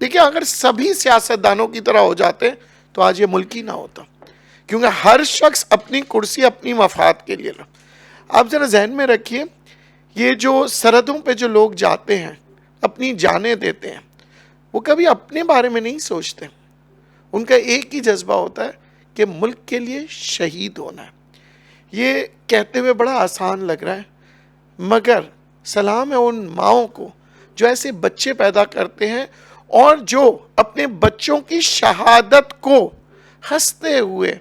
دیکھیں اگر سبھی سیاستدانوں کی طرح ہو جاتے تو آج یہ ملک ہی نہ ہوتا، کیونکہ ہر شخص اپنی کرسی اپنی مفاد کے لیے آپ ذرا ذہن میں رکھیے، یہ جو سرحدوں پہ جو لوگ جاتے ہیں اپنی جانیں دیتے ہیں، وہ کبھی اپنے بارے میں نہیں سوچتے، ان کا ایک ہی جذبہ ہوتا ہے کہ ملک کے لیے شہید ہونا ہے۔ یہ کہتے ہوئے بڑا آسان لگ رہا ہے، مگر سلام ہے ان ماؤں کو جو ایسے بچے پیدا کرتے ہیں اور جو اپنے بچوں کی شہادت کو ہنستے ہوئے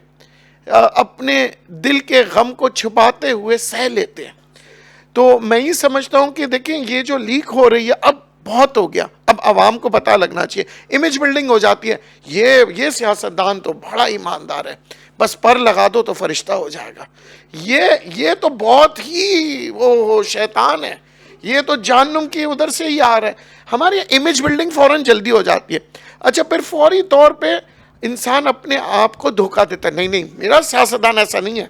اپنے دل کے غم کو چھپاتے ہوئے سہ لیتے ہیں۔ تو میں یہ سمجھتا ہوں کہ دیکھیں یہ جو لیک ہو رہی ہے اب بہت ہو گیا، اب عوام کو پتہ لگنا چاہیے، امیج بلڈنگ ہو جاتی ہے، یہ سیاستدان تو بڑا ایماندار ہے، بس پر لگا دو تو فرشتہ ہو جائے گا، یہ تو بہت ہی وہ شیطان ہے، یہ تو جہنم کی ادھر سے ہی آ رہا ہے، ہماری امیج بلڈنگ فوراً جلدی ہو جاتی ہے۔ اچھا پھر فوری طور پہ انسان اپنے آپ کو دھوکہ دیتا ہے، نہیں میرا سیاستدان ایسا نہیں ہے،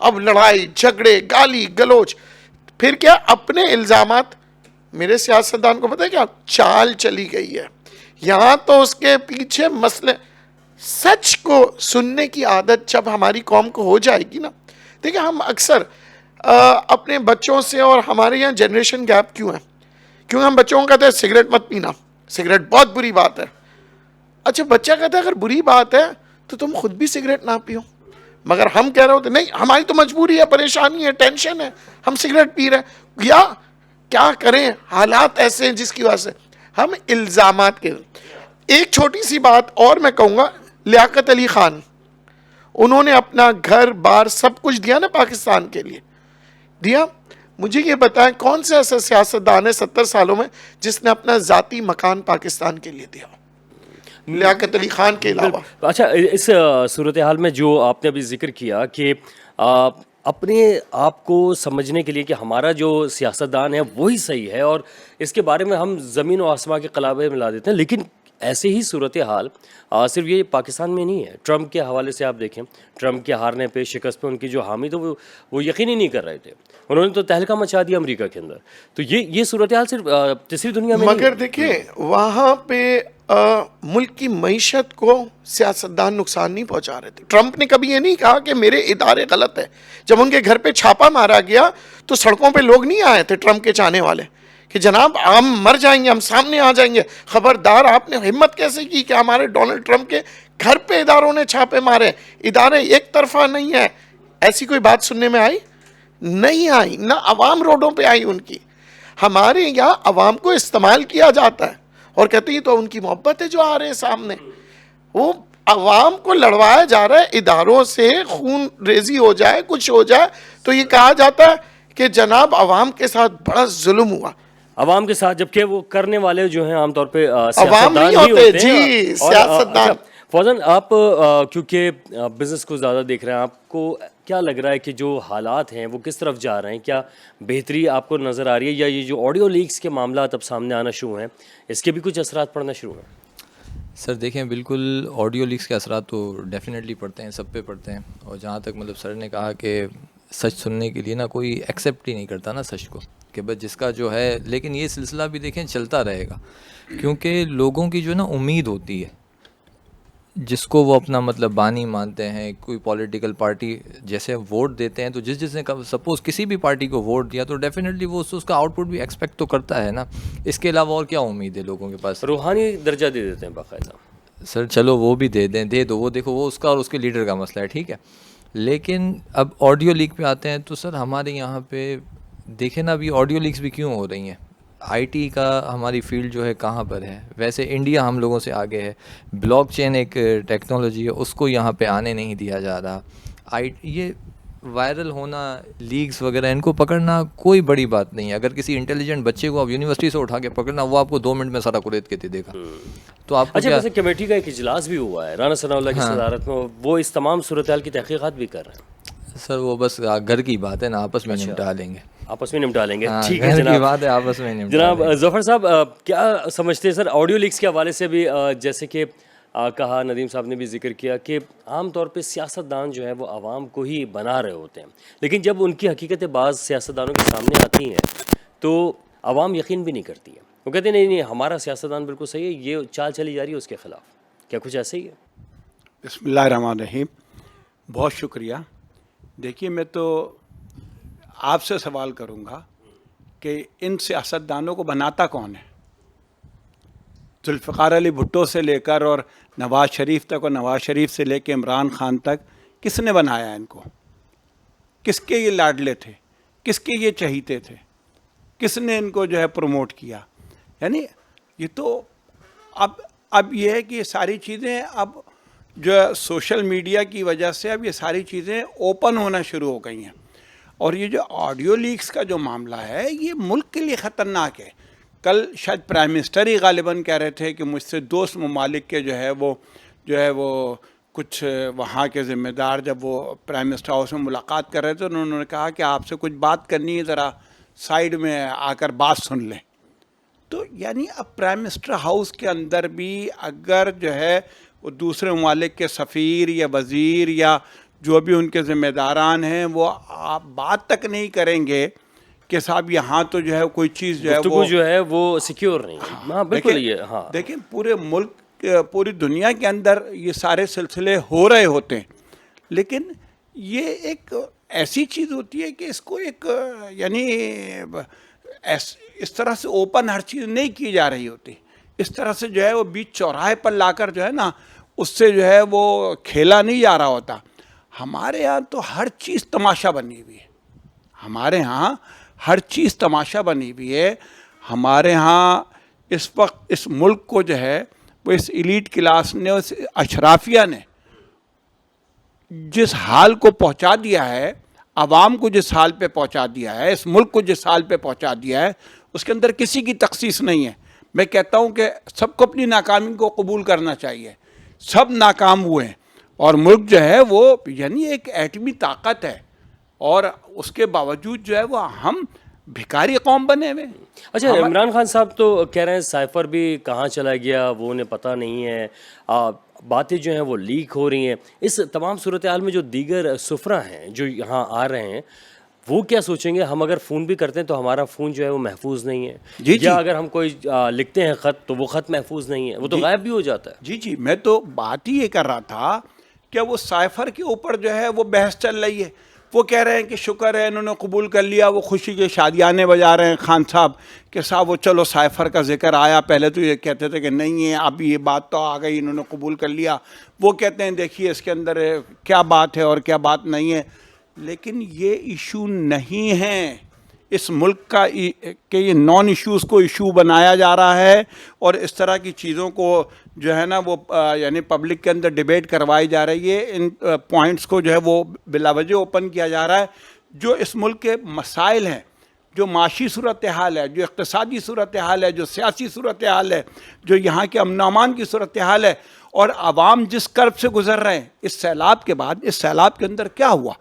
اب لڑائی جھگڑے گالی گلوچ، پھر کیا اپنے الزامات، میرے سیاستدان کو پتہ ہے کیا چال چلی گئی ہے، یہاں تو اس کے پیچھے مسئلے، سچ کو سننے کی عادت جب ہماری قوم کو ہو جائے گی نا، دیکھیں ہم اکثر اپنے بچوں سے، اور ہمارے یہاں جنریشن گیپ کیوں ہے، کیونکہ ہم بچوں کو کہتے ہیں سگریٹ مت پینا، سگریٹ بہت بری بات ہے۔ اچھا بچہ کہتا ہے اگر بری بات ہے تو تم خود بھی سگریٹ نہ پیو، مگر ہم کہہ رہے ہوتے نہیں ہماری تو مجبوری ہے، پریشانی ہے، ٹینشن ہے، ہم سگریٹ پی رہے ہیں، یا کیا کریں حالات ایسے ہیں جس کی وجہ سے ہم الزامات کے۔ ایک چھوٹی سی بات اور میں کہوں گا، لیاقت علی خان، انہوں نے اپنا گھر بار سب کچھ دیا نا پاکستان کے لیے، دیا، مجھے یہ بتائیں کون سے ایسا سیاستدان ہے 70 سالوں میں جس نے اپنا ذاتی مکان پاکستان کے لیے دیا، لیاقت علی خان کے علاوہ۔ اچھا اس صورتحال میں جو آپ نے ابھی ذکر کیا کہ اپنے آپ کو سمجھنے کے لیے کہ ہمارا جو سیاستدان ہے وہی صحیح ہے اور اس کے بارے میں ہم زمین و آسمان کے قلابے ملا دیتے ہیں، لیکن ایسے ہی صورتحال صرف یہ پاکستان میں نہیں ہے، ٹرمپ کے حوالے سے آپ دیکھیں، ٹرمپ کے ہارنے پہ شکست پہ ان کی جو حامی تو وہ یقین ہی نہیں کر رہے تھے، انہوں نے تو تہلکہ مچا دیا امریکہ کے اندر، تو یہ صورتحال صرف تیسری دنیا میں مگر دیکھیں وہاں پہ ملک کی معیشت کو سیاستدان نقصان نہیں پہنچا رہے تھے۔ ٹرمپ نے کبھی یہ نہیں کہا کہ میرے ادارے غلط ہے، جب ان کے گھر پہ چھاپا مارا گیا تو سڑکوں پہ لوگ نہیں آئے تھے ٹرمپ کے چاہنے والے کہ جناب ہم مر جائیں گے، ہم سامنے آ جائیں گے، خبردار آپ نے ہمت کیسے کی کہ ہمارے ڈونلڈ ٹرمپ کے گھر پہ اداروں نے چھاپے مارے، ادارے ایک طرفہ نہیں ہے، ایسی کوئی بات سننے میں آئی نہیں آئی، نہ عوام روڈوں پہ آئی ان کی۔ ہمارے یہاں عوام کو استعمال کیا جاتا ہے اور کہتے ہیں تو ان کی محبت ہے جو آ رہے ہیں سامنے، وہ عوام کو لڑوایا جا رہا ہے، اداروں سے خون ریزی ہو جائے کچھ ہو جائے تو یہ کہا جاتا ہے کہ جناب عوام کے ساتھ بڑا ظلم ہوا، عوام کے ساتھ، جبکہ وہ کرنے والے جو ہیں عام طور پہ عوام سیاستدان نہیں ہی ہوتے، ہوتے ہیں۔ جی اور سیاستدان۔ اچھا فوزن، آپ کیونکہ بزنس کو زیادہ دیکھ رہے ہیں، آپ کو کیا لگ رہا ہے کہ جو حالات ہیں وہ کس طرف جا رہے ہیں؟ کیا بہتری آپ کو نظر آ رہی ہے، یا یہ جو آڈیو لیکس کے معاملات اب سامنے آنا شروع ہیں اس کے بھی کچھ اثرات پڑنا شروع ہیں؟ سر دیکھیں بالکل آڈیو لیکس کے اثرات تو ڈیفینیٹلی پڑتے ہیں، سب پہ پڑتے ہیں، اور جہاں تک مطلب سر نے کہا کہ سچ سننے کے لیے نا کوئی ایکسیپٹ ہی نہیں کرتا نا سچ کو، کہ بس جس کا جو ہے، لیکن یہ سلسلہ بھی دیکھیں چلتا رہے گا، کیونکہ لوگوں کی جو ہے نا امید ہوتی ہے، جس کو وہ اپنا مطلب بانی مانتے ہیں، کوئی پولیٹیکل پارٹی جیسے ووٹ دیتے ہیں تو جس نے سپوز کسی بھی پارٹی کو ووٹ دیا تو ڈیفینیٹلی وہ اس کا آؤٹ پٹ بھی ایکسپیکٹ تو کرتا ہے نا، اس کے علاوہ اور کیا امید ہے لوگوں کے پاس؟ روحانی درجہ دے دیتے ہیں باقاعدہ۔ سر چلو وہ بھی دے دیں، دے دو، وہ دیکھو وہ اس کا اور اس کے لیڈر کا مسئلہ ہے، ٹھیک ہے، لیکن اب آڈیو لیک پہ آتے ہیں تو سر ہمارے یہاں پہ دیکھیں نا ابھی آڈیو لیکس بھی کیوں ہو رہی ہیں؟ آئی ٹی کا ہماری فیلڈ جو ہے کہاں پر ہے؟ ویسے انڈیا ہم لوگوں سے آگے ہے، بلاک چین ایک ٹیکنالوجی ہے، اس کو یہاں پہ آنے نہیں دیا جا رہا، یہ وائرل ہونا، لیکس وغیرہ ان کو پکڑنا کوئی بڑی بات نہیں ہے، اگر کسی انٹیلیجنٹ بچے کو آپ یونیورسٹی سے اٹھا کے پکڑنا، وہ آپ کو 2 منٹ میں سارا قریت کے دے گا، تو آپ کو اچھا کیا؟ ویسے کمیٹی کا ایک اجلاس بھی ہوا ہے رانا ثناء اللہ کی صدارت میں، وہ اس تمام صورتحال کی تحقیقات بھی کر رہے ہیں۔ سر وہ بس گھر کی بات ہے نا، آپس میں نمٹا لیں گے، آپس میں نمٹا لیں گے، ٹھیک ہے گھر کی جناب۔ بات ہے، آپس میں نمٹا جناب لیں گے۔ ظفر صاحب، کیا سمجھتے ہیں سر آڈیو لیکس کے حوالے سے بھی، جیسے کہ کہا ندیم صاحب نے بھی ذکر کیا کہ عام طور پہ سیاستدان جو ہے وہ عوام کو ہی بنا رہے ہوتے ہیں، لیکن جب ان کی حقیقتیں بعض سیاستدانوں کے سامنے آتی ہیں تو عوام یقین بھی نہیں کرتی ہے، وہ کہتے ہیں نہیں ہمارا سیاستدان بالکل صحیح ہے, یہ چال چلی جا رہی ہے اس کے خلاف. کیا کچھ ایسے ہی ہے؟ بسم اللہ الرحمن الرحیم. بہت شکریہ. دیکھیے میں تو آپ سے سوال کروں گا کہ ان سیاستدانوں کو بناتا کون ہے؟ ذوالفقار علی بھٹو سے لے کر اور نواز شریف تک اور نواز شریف سے لے کے عمران خان تک کس نے بنایا ان کو؟ کس کے یہ لاڈلے تھے؟ کس کے یہ چہیتے تھے؟ کس نے ان کو جو ہے پروموٹ کیا؟ یعنی یہ تو اب یہ ہے کہ یہ ساری چیزیں اب جو ہے سوشل میڈیا کی وجہ سے اب یہ ساری چیزیں اوپن ہونا شروع ہو گئی ہیں. اور یہ جو آڈیو لیکس کا جو معاملہ ہے یہ ملک کے لیے خطرناک ہے. کل شاید پرائم منسٹر ہی غالباً کہہ رہے تھے کہ مجھ سے دوست ممالک کے جو ہے وہ کچھ وہاں کے ذمہ دار جب وہ پرائم منسٹر ہاؤس میں ملاقات کر رہے تھے انہوں نے کہا کہ آپ سے کچھ بات کرنی ہے, ذرا سائیڈ میں آ کر بات سن لیں. تو یعنی اب پرائم منسٹر ہاؤس کے اندر بھی اگر جو ہے وہ دوسرے ممالک کے سفیر یا وزیر یا جو بھی ان کے ذمہ داران ہیں وہ آپ بات تک نہیں کریں گے کہ صاحب یہاں تو جو ہے کوئی چیز جو ہے گفتگو جو ہے وہ سیکیور نہیں ہے. ہاں بالکل یہ ہاں دیکھیں پورے ملک پوری دنیا کے اندر یہ سارے سلسلے ہو رہے ہوتے ہیں, لیکن یہ ایک ایسی چیز ہوتی ہے کہ اس کو ایک یعنی اس طرح سے اوپن ہر چیز نہیں کی جا رہی ہوتی. اس طرح سے جو ہے وہ بیچ چوراہے پر لا کر جو ہے نا اس سے جو ہے وہ کھیلا نہیں جا رہا ہوتا. ہمارے یہاں تو ہر چیز تماشا بنی ہوئی ہے. ہمارے ہاں ہر چیز تماشا بنی ہوئی ہے. ہمارے ہاں اس وقت اس ملک کو جو ہے وہ اس ایلیٹ کلاس نے اس اشرافیہ نے جس حال کو پہنچا دیا ہے, عوام کو جس حال پہ پہنچا دیا ہے, اس ملک کو جس حال پہ پہنچا دیا ہے, اس کے اندر کسی کی تخصیص نہیں ہے. میں کہتا ہوں کہ سب کو اپنی ناکامی کو قبول کرنا چاہیے. سب ناکام ہوئے ہیں اور ملک جو ہے وہ یعنی ایک ایٹمی طاقت ہے اور اس کے باوجود جو ہے وہ ہم بھکاری قوم بنے ہوئے. اچھا عمران خان صاحب تو کہہ رہے ہیں سائفر بھی کہاں چلا گیا وہ انہیں پتہ نہیں ہے, باتیں جو ہیں وہ لیک ہو رہی ہیں. اس تمام صورتحال میں جو دیگر سفراء ہیں جو یہاں آ رہے ہیں وہ کیا سوچیں گے؟ ہم اگر فون بھی کرتے ہیں تو ہمارا فون جو ہے وہ محفوظ نہیں ہے, یا اگر ہم کوئی لکھتے ہیں خط تو وہ خط محفوظ نہیں ہے, وہ تو غائب بھی ہو جاتا ہے. جی میں تو بات ہی یہ کر رہا تھا کہ وہ سائفر کے اوپر جو ہے وہ بحث چل رہی ہے. وہ کہہ رہے ہیں کہ شکر ہے انہوں نے قبول کر لیا, وہ خوشی کے شادیانے بجا رہے ہیں خان صاحب کہ صاحب وہ چلو سائفر کا ذکر آیا, پہلے تو یہ کہتے تھے کہ نہیں ہے, اب یہ بات تو آ گئی, انہوں نے قبول کر لیا. وہ کہتے ہیں دیکھیے اس کے اندر کیا بات ہے اور کیا بات نہیں ہے. لیکن یہ ایشو نہیں ہے اس ملک کا کہ یہ نان ایشوز کو ایشو بنایا جا رہا ہے اور اس طرح کی چیزوں کو جو ہے نا وہ یعنی پبلک کے اندر ڈیبیٹ کروائی جا رہی ہے. ان پوائنٹس کو جو ہے وہ بلا وجہ اوپن کیا جا رہا ہے. جو اس ملک کے مسائل ہیں, جو معاشی صورتحال ہے, جو اقتصادی صورتحال ہے, جو سیاسی صورتحال ہے, جو یہاں کے امن و امان کی صورتحال ہے, اور عوام جس کرب سے گزر رہے ہیں اس سیلاب کے بعد, اس سیلاب کے اندر کیا ہوا؟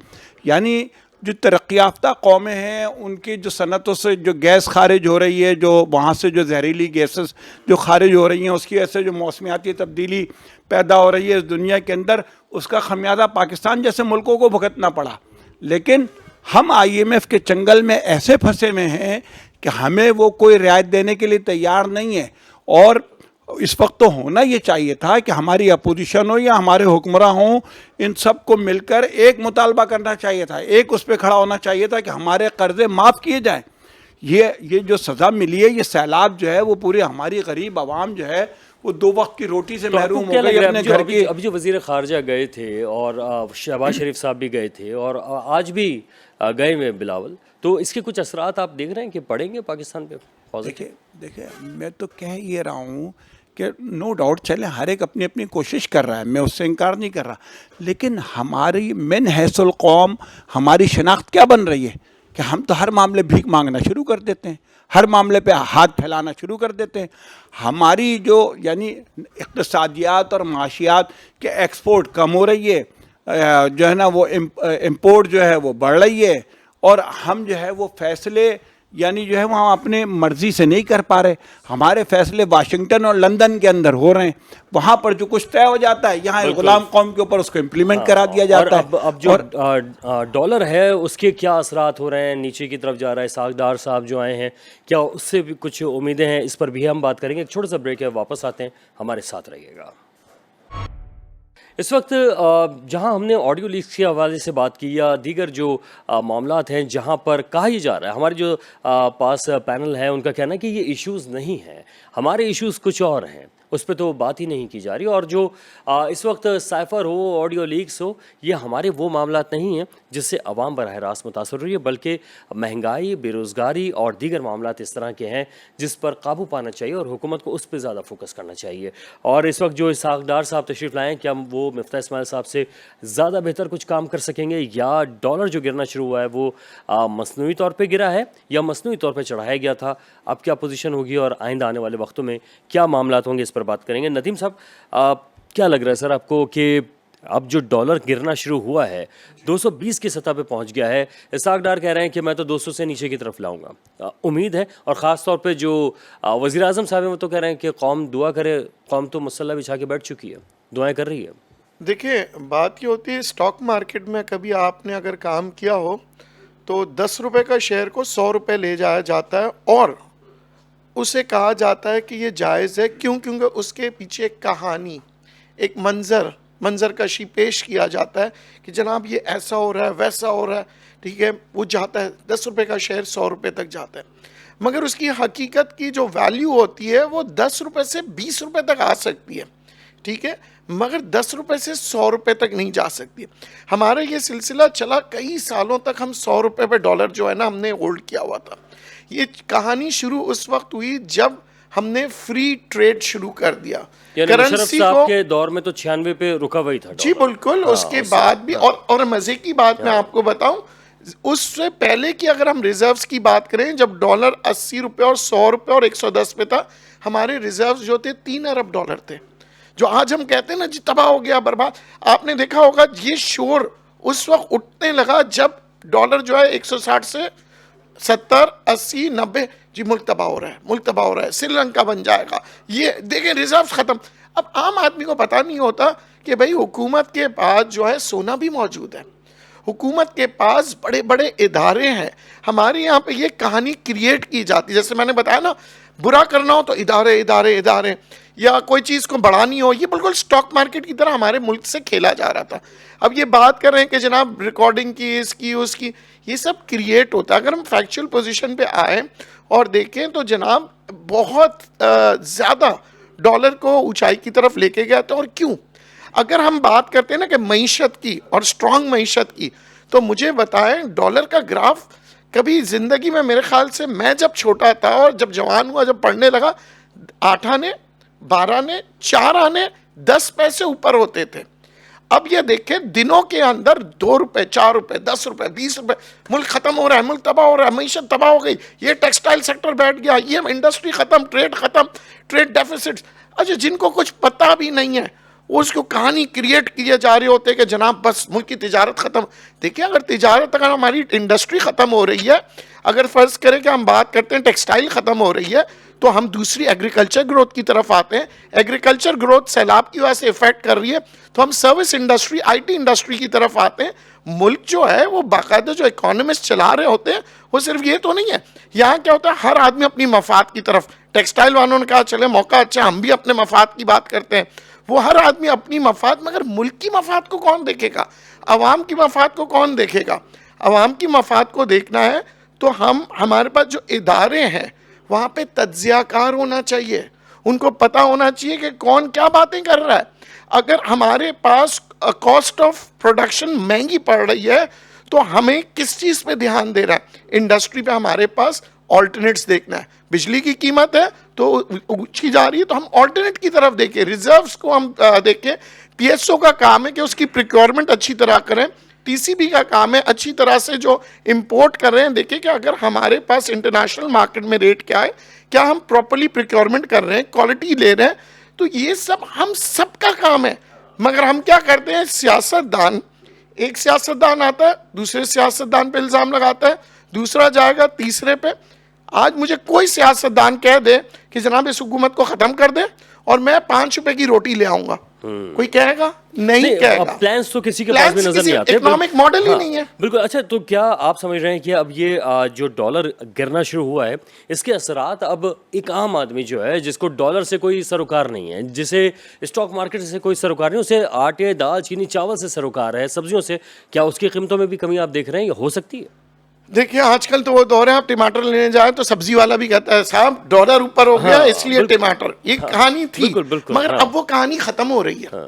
یعنی جو ترقی یافتہ قومیں ہیں ان کی جو صنعتوں سے جو گیس خارج ہو رہی ہے, جو وہاں سے جو زہریلی گیسز جو خارج ہو رہی ہیں, اس کی وجہ سے جو موسمیاتی تبدیلی پیدا ہو رہی ہے اس دنیا کے اندر, اس کا خمیازہ پاکستان جیسے ملکوں کو بھگتنا پڑا. لیکن ہم IMF کے چنگل میں ایسے پھنسے ہوئے ہیں کہ ہمیں وہ کوئی رعایت دینے کے لیے تیار نہیں ہے. اور اس وقت تو ہونا یہ چاہیے تھا کہ ہماری اپوزیشن ہو یا ہمارے حکمراں ہوں, ان سب کو مل کر ایک مطالبہ کرنا چاہیے تھا, ایک اس پہ کھڑا ہونا چاہیے تھا کہ ہمارے قرضے معاف کیے جائیں. یہ جو سزا ملی ہے, یہ سیلاب جو ہے وہ پورے ہماری غریب عوام جو ہے وہ 2 وقت کی روٹی سے محروم ہو گئی اپنے گھر کی. ابھی جو وزیر خارجہ گئے تھے اور شہباز شریف صاحب بھی گئے تھے اور آج بھی گئے ہوئے بلاول, تو اس کے کچھ اثرات آپ دیکھ رہے ہیں کہ پڑیں گے پاکستان پہ؟ دیکھیں میں تو کہہ یہ رہا ہوں کہ نو ڈاؤٹ چلیں ہر ایک اپنی اپنی کوشش کر رہا ہے, میں اس سے انکار نہیں کر رہا, لیکن ہماری من حیث القوم ہماری شناخت کیا بن رہی ہے کہ ہم تو ہر معاملے بھیک مانگنا شروع کر دیتے ہیں, ہر معاملے پہ ہاتھ پھیلانا شروع کر دیتے ہیں. ہماری جو یعنی اقتصادیات اور معاشیات کے ایکسپورٹ کم ہو رہی ہے, جو ہے نا وہ امپورٹ جو ہے وہ بڑھ رہی ہے, اور ہم جو ہے وہ فیصلے یعنی جو ہے وہ ہم اپنے مرضی سے نہیں کر پا رہے. ہمارے فیصلے واشنگٹن اور لندن کے اندر ہو رہے ہیں, وہاں پر جو کچھ طے ہو جاتا ہے یہاں غلام قوم کے اوپر اس کو امپلیمنٹ کرا دیا جاتا ہے. اب جو ڈالر ہے اس کے کیا اثرات ہو رہے ہیں, نیچے کی طرف جا رہا ہے, اسحاق ڈار صاحب جو آئے ہیں, کیا اس سے بھی کچھ امیدیں ہیں؟ اس پر بھی ہم بات کریں گے. ایک چھوٹا سا بریک ہے, واپس آتے ہیں, ہمارے ساتھ رہیے گا. اس وقت جہاں ہم نے آڈیو لیکس کے حوالے سے بات کی یا دیگر جو معاملات ہیں جہاں پر کہا یہ جا رہا ہے, ہمارے جو پاس پینل ہے ان کا کہنا ہے کہ یہ ایشوز نہیں ہیں, ہمارے ایشوز کچھ اور ہیں, اس پہ تو بات ہی نہیں کی جا رہی. اور جو اس وقت سائفر ہو, آڈیو لیکس ہو, یہ ہمارے وہ معاملات نہیں ہیں جس سے عوام براہ راست متاثر ہو رہی ہے, بلکہ مہنگائی, بے روزگاری اور دیگر معاملات اس طرح کے ہیں جس پر قابو پانا چاہیے اور حکومت کو اس پہ زیادہ فوکس کرنا چاہیے. اور اس وقت جو اسحاق ڈار صاحب تشریف لائیں, کیا وہ مفتاح اسماعیل صاحب سے زیادہ بہتر کچھ کام کر سکیں گے, یا ڈالر جو گرنا شروع ہوا ہے وہ مصنوعی طور پہ گرا ہے یا مصنوعی طور پہ چڑھایا گیا تھا؟ اب کیا پوزیشن ہوگی اور آئندہ آنے والے وقتوں میں کیا معاملات ہوں گے, اس پر بات کریں گے. ندیم صاحب, کیا لگ رہا ہے سر آپ کو کہ اب جو ڈالر گرنا شروع ہوا ہے 220 کی سطح پہ پہنچ گیا ہے, اسحاق ڈار کہہ رہے ہیں کہ میں تو 200 سے نیچے کی طرف لاؤں گا, امید ہے, اور خاص طور پہ جو وزیر اعظم صاحب ہیں وہ تو کہہ رہے ہیں کہ قوم دعا کرے, قوم تو مسلح بچھا کے بیٹھ چکی ہے, دعائیں کر رہی ہے. دیکھیں بات یہ ہوتی ہے اسٹاک مارکیٹ میں, کبھی آپ نے اگر کام کیا ہو تو 10 روپے کا شیئر کو 100 روپے لے جایا جاتا ہے, اور اسے کہا جاتا ہے کہ یہ جائز ہے. کیونکہ اس کے پیچھے ایک کہانی, ایک منظر کشی پیش کیا جاتا ہے کہ جناب یہ ایسا ہو رہا ہے, ویسا ہو رہا ہے, ٹھیک ہے. وہ جاتا ہے 10 روپے کا شیئر 100 روپے تک جاتا ہے, مگر اس کی حقیقت کی جو ویلیو ہوتی ہے وہ 10 روپے سے 20 روپے تک آ سکتی ہے, ٹھیک ہے, مگر 10 روپے سے 100 روپے تک نہیں جا سکتی. ہمارا یہ سلسلہ چلا کئی سالوں تک, ہم 100 روپے پہ ڈالر جو ہے نا ہم نے ہولڈ کیا ہوا تھا. یہ کہانی شروع اس وقت ہوئی جب ہم نے فری ٹریڈ شروع کر دیا. یعنی مشرف صاحب کے دور میں تو 96 پہ رکا ہوا ہی تھا. جی بالکل, اس کے بعد بھی, اور مزے کی بات میں آپ کو بتاؤں, اس سے پہلے کی اگر ہم ریزروز کی بات کریں, جب ڈالر 80 روپے اور 100 روپے اور 110 پہ تھا, ہمارے ریزروز جو تھے 3 ارب ڈالر تھے. جو آج ہم کہتے ہیں نا جی تباہ ہو گیا, برباد, آپ نے دیکھا ہوگا یہ شور اس وقت اٹھنے لگا جب ڈالر جو ہے 160 سے 70 80 90, جی ملک تباہ ہو رہا ہے, ملک تباہ ہو رہا ہے, سری لنکا بن جائے گا, یہ دیکھیں ریزروز ختم. اب عام آدمی کو پتہ نہیں ہوتا کہ بھئی حکومت کے پاس جو ہے سونا بھی موجود ہے, حکومت کے پاس بڑے بڑے ادارے ہیں. ہمارے یہاں پہ یہ کہانی کریٹ کی جاتی, جیسے میں نے بتایا نا, برا کرنا ہو تو ادارے, یا کوئی چیز کو بڑھانی ہو, یہ بالکل سٹاک مارکیٹ کی طرح ہمارے ملک سے کھیلا جا رہا تھا. اب یہ بات کر رہے ہیں کہ جناب ریکارڈنگ کی, اس کی, یہ سب کریٹ ہوتا ہے. اگر ہم فیکچول پوزیشن پہ آئیں اور دیکھیں تو جناب بہت زیادہ ڈالر کو اونچائی کی طرف لے کے گیا تھا. اور کیوں؟ اگر ہم بات کرتے ہیں نا کہ معیشت کی اور اسٹرانگ معیشت کی, تو مجھے بتائیں ڈالر کا گراف کبھی زندگی میں, میرے خیال سے میں جب چھوٹا تھا اور جب جوان ہوا, جب پڑھنے لگا, 8 آنے 12 آنے 4 آنے 10 پیسے اوپر ہوتے تھے. اب یہ دیکھیں دنوں کے اندر 2 روپے 4 روپے 10 روپے 20 روپے, ملک ختم ہو رہا ہے, ملک تباہ ہو رہا ہے, معیشت تباہ ہو گئی, یہ ٹیکسٹائل سیکٹر بیٹھ گیا, یہ انڈسٹری ختم, ٹریڈ ڈیفیسٹ. اچھا, جن کو کچھ پتہ بھی نہیں ہے وہ اس کو کہانی کریٹ کیے جا رہے ہوتے کہ جناب بس ملک کی تجارت ختم. دیکھیں اگر ہماری انڈسٹری ختم ہو رہی ہے, اگر فرض کریں کہ ہم بات کرتے ہیں ٹیکسٹائل ختم ہو رہی ہے, تو ہم دوسری ایگریکلچر گروتھ کی طرف آتے ہیں. ایگریکلچر گروتھ سیلاب کی وجہ سے افیکٹ کر رہی ہے, تو ہم سروس انڈسٹری, IT انڈسٹری کی طرف آتے ہیں. ملک جو ہے وہ باقاعدہ جو اکانومسٹ چلا رہے ہوتے ہیں, وہ صرف یہ تو نہیں ہے. یہاں کیا ہوتا ہے, ہر آدمی اپنی مفاد کی طرف, ٹیکسٹائل والوں نے کہا چلے موقع اچھا, ہم بھی اپنے مفاد کی بات کرتے ہیں. وہ ہر آدمی اپنی مفاد, مگر ملک کی مفاد کو کون دیکھے گا, عوام کی مفاد کو کون دیکھے گا؟ عوام کی مفاد کو دیکھنا ہے تو ہمارے پاس جو ادارے ہیں وہاں پہ تجزیہ کار ہونا چاہیے, ان کو پتہ ہونا چاہیے کہ کون کیا باتیں کر رہا ہے. اگر ہمارے پاس کاسٹ آف پروڈکشن مہنگی پڑ رہی ہے تو ہمیں کس چیز پہ دھیان دے رہا ہے؟ انڈسٹری پہ ہمارے پاس آلٹرنیٹس دیکھنا ہے. بجلی کی قیمت ہے تو اونچی جا رہی ہے تو ہم آلٹرنیٹ کی طرف دیکھیں, ریزروز کو ہم دیکھیں. PSO کا کام ہے کہ اس کی پریکیورمنٹ اچھی طرح کریں. TCB کا کام ہے اچھی طرح سے جو امپورٹ کر رہے ہیں دیکھیں کہ اگر ہمارے پاس انٹرنیشنل مارکیٹ میں ریٹ کیا ہے, کیا ہم پراپرلی پریکیورمنٹ کر رہے ہیں, کوالٹی لے رہے ہیں. تو یہ سب ہم سب کا کام ہے. مگر ہم کیا کرتے ہیں, سیاستدان, ایک سیاستدان آتا ہے دوسرے سیاستدان پہ الزام لگاتا ہے, دوسرا جائے گا تیسرے پہ, آج مجھے کوئی سیاستدان کہہ دے کہ جناب اس حکومت کو ختم کر دے اور میں 5 روپے کی روٹی لے آؤں گا, کوئی کہے گا؟ نہیں کہے گا. پلانس تو کسی کے پاس بھی نظر نہیں آتے, اکنامک ماڈل ہی نہیں ہے. بالکل. اچھا, تو کیا آپ سمجھ رہے ہیں کہ اب یہ جو ڈالر گرنا شروع ہوا ہے, اس کے اثرات اب ایک عام آدمی جو ہے جس کو ڈالر سے کوئی سروکار نہیں ہے, جسے اسٹاک مارکیٹ سے کوئی سروکار نہیں, اسے آٹے, دال, چینی, چاول سے سروکار ہے, سبزیوں سے, کیا اس کی قیمتوں میں بھی کمی آپ دیکھ رہے ہیں؟ یہ ہو سکتی ہے؟ دیکھیے آج کل تو وہ دور ہے, آپ ٹماٹر لینے جائیں تو سبزی والا بھی کہتا ہے صاحب ڈالر اوپر ہو گیا اس لیے ٹماٹر. یہ کہانی تھی, مگر اب وہ کہانی ختم ہو رہی ہے.